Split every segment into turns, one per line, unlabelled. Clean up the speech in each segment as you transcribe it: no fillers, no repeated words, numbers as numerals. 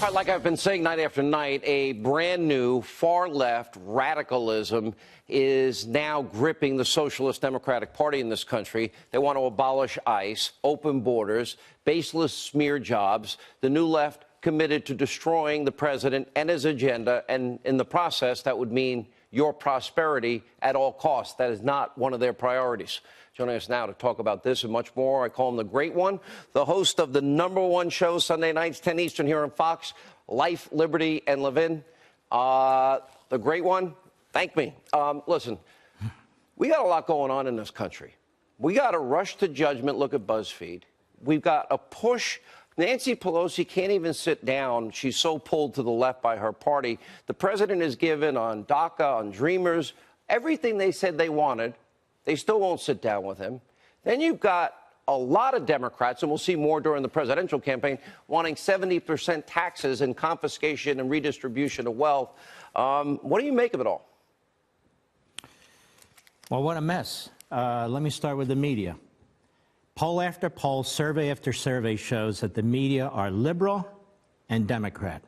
Like I've been saying night after night, a brand new far-left radicalism is now gripping the Socialist Democratic Party in this country. They want to abolish ICE, open borders, baseless smear jobs. The new left committed to destroying the president and his agenda, and in the process, that would mean your prosperity at all costs. That is not one of their priorities. Joining us now to talk about this and much more, I call him the Great One, the host of the #1 show Sunday nights, 10 Eastern here on Fox, Life, Liberty, and Levin. The Great One, thank me. Listen, we got a lot going on in this country. We got to rush to judgment. Look at BuzzFeed. We've got a push. Nancy Pelosi can't even sit down. She's so pulled to the left by her party. The president is given on DACA, on Dreamers, everything they said they wanted. They still won't sit down with him. Then you've got a lot of Democrats, and we'll see more during the presidential campaign, wanting 70% taxes and confiscation and redistribution of wealth. What do you make of it all?
Well, what a mess. Let me start with the media. Poll after poll, survey after survey shows that the media are liberal and Democrat,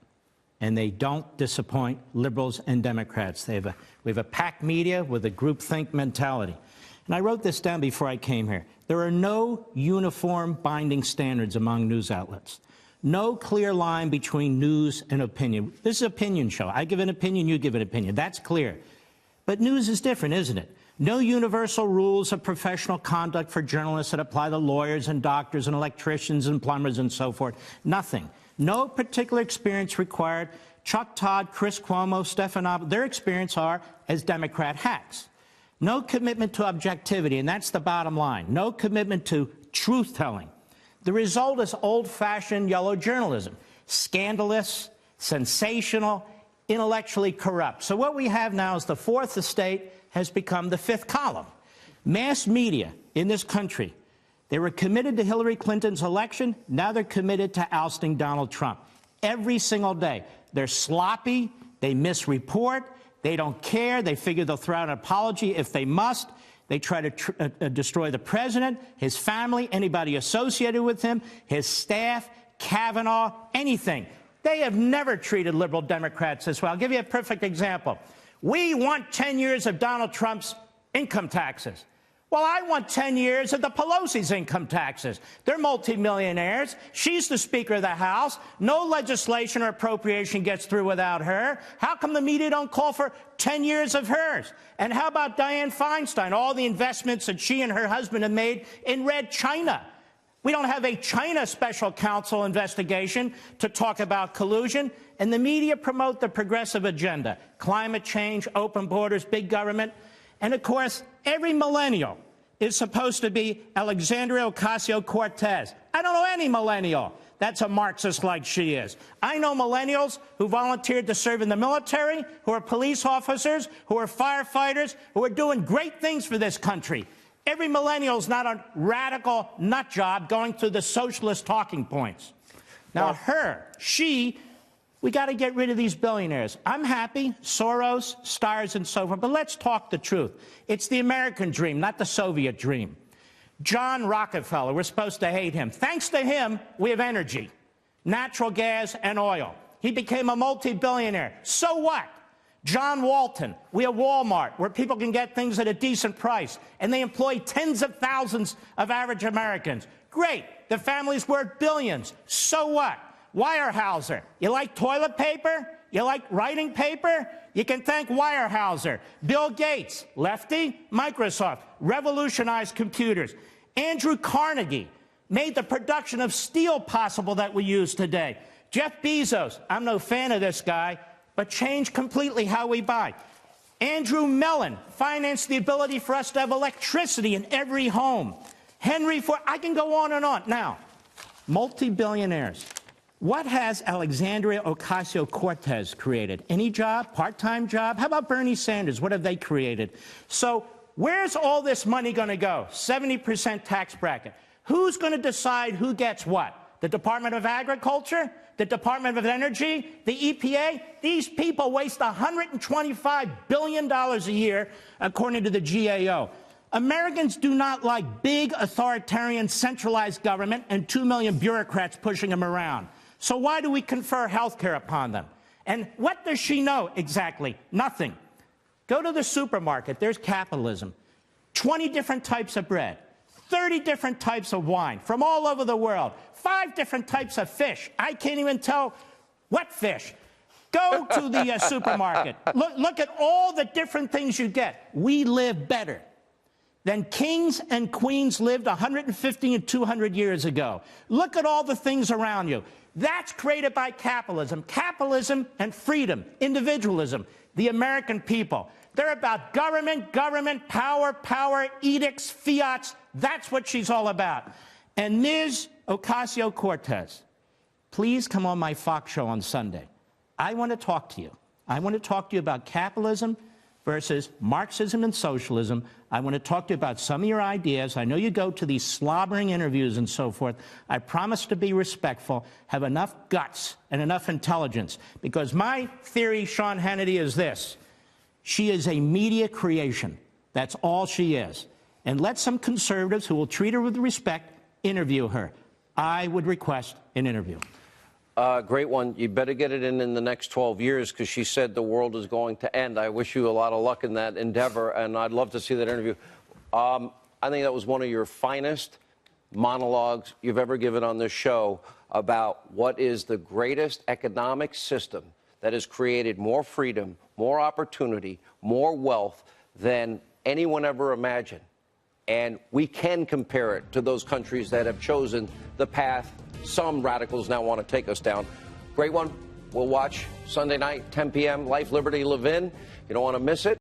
and they don't disappoint liberals and Democrats. We have a packed media with a groupthink mentality. And I wrote this down before I came here. There are no uniform binding standards among news outlets. No clear line between news and opinion. This is an opinion show. I give an opinion, you give an opinion. That's clear. But news is different, isn't it? No universal rules of professional conduct for journalists that apply to lawyers and doctors and electricians and plumbers and so forth. Nothing. No particular experience required. Chuck Todd, Chris Cuomo, Stephen Abbott, their experience are as Democrat hacks. No commitment to objectivity, and that's the bottom line. No commitment to truth-telling. The result is old-fashioned yellow journalism. Scandalous, sensational, intellectually corrupt. So what we have now is the fourth estate has become the fifth column. Mass media in this country, they were committed to Hillary Clinton's election. Now they're committed to ousting Donald Trump. Every single day. They're sloppy. They misreport. They don't care. They figure they'll throw out an apology if they must. They try to destroy the president, his family, anybody associated with him, his staff, Kavanaugh, anything. They have never treated liberal Democrats this way. I'll give you a perfect example. We want 10 years of Donald Trump's income taxes. Well, I want 10 years of the Pelosi's income taxes. They're multimillionaires. She's the Speaker of the House. No legislation or appropriation gets through without her. How come the media don't call for 10 years of hers? And how about Dianne Feinstein, all the investments that she and her husband have made in Red China? We don't have a China special counsel investigation to talk about collusion. And the media promote the progressive agenda, climate change, open borders, big government. And, of course, every millennial is supposed to be Alexandria Ocasio Cortez. I don't know any millennial that's a Marxist like she is. I know millennials who volunteered to serve in the military, who are police officers, who are firefighters, who are doing great things for this country. Every millennial is not a radical nut job going through the socialist talking points. Now, we got to get rid of these billionaires. I'm happy, Soros, Stars, and so forth, but let's talk the truth. It's the American dream, not the Soviet dream. John Rockefeller, we're supposed to hate him. Thanks to him, we have energy, natural gas, and oil. He became a multi-billionaire. So what? John Walton, we have Walmart, where people can get things at a decent price, and they employ tens of thousands of average Americans. Great. The family's worth billions. So what? Weyerhaeuser. You like toilet paper? You like writing paper? You can thank Weyerhaeuser. Bill Gates, lefty, Microsoft, revolutionized computers. Andrew Carnegie made the production of steel possible that we use today. Jeff Bezos, I'm no fan of this guy, but changed completely how we buy. Andrew Mellon financed the ability for us to have electricity in every home. Henry Ford, I can go on and on. Now, multi-billionaires. What has Alexandria Ocasio-Cortez created? Any job? Part-time job? How about Bernie Sanders? What have they created? So where's all this money going to go? 70% tax bracket. Who's going to decide who gets what? The Department of Agriculture? The Department of Energy? The EPA? These people waste $125 billion a year, according to the GAO. Americans do not like big, authoritarian, centralized government and 2 million bureaucrats pushing them around. So why do we confer health care upon them? And what does she know exactly? Nothing. Go to the supermarket. There's capitalism. 20 different types of bread, 30 different types of wine from all over the world, 5 different types of fish. I can't even tell what fish. Go to the supermarket. Look at all the different things you get. We live better than kings and queens lived 150 and 200 years ago. Look at all the things around you. That's created by capitalism. Capitalism and freedom, individualism, the American people. They're about government, power, edicts, fiats. That's what she's all about. And Ms. Ocasio Cortez, please come on my Fox show on Sunday. I want to talk to you. I want to talk to you about capitalism versus Marxism and socialism. I want to talk to you about some of your ideas. I know you go to these slobbering interviews and so forth. I promise to be respectful, have enough guts and enough intelligence, because my theory, Sean Hannity, is this. She is a media creation. That's all she is. And let some conservatives who will treat her with respect interview her. I would request an interview.
Great one. You better get it in the next 12 years, because she said the world is going to end. I wish you a lot of luck in that endeavor, and I'd love to see that interview. I think that was one of your finest monologues you've ever given on this show about what is the greatest economic system that has created more freedom, more opportunity, more wealth than anyone ever imagined. And we can compare it to those countries that have chosen the path some radicals now want to take us down. Great one. We'll watch Sunday night, 10 p.m., Life, Liberty, Levin. You don't want to miss it.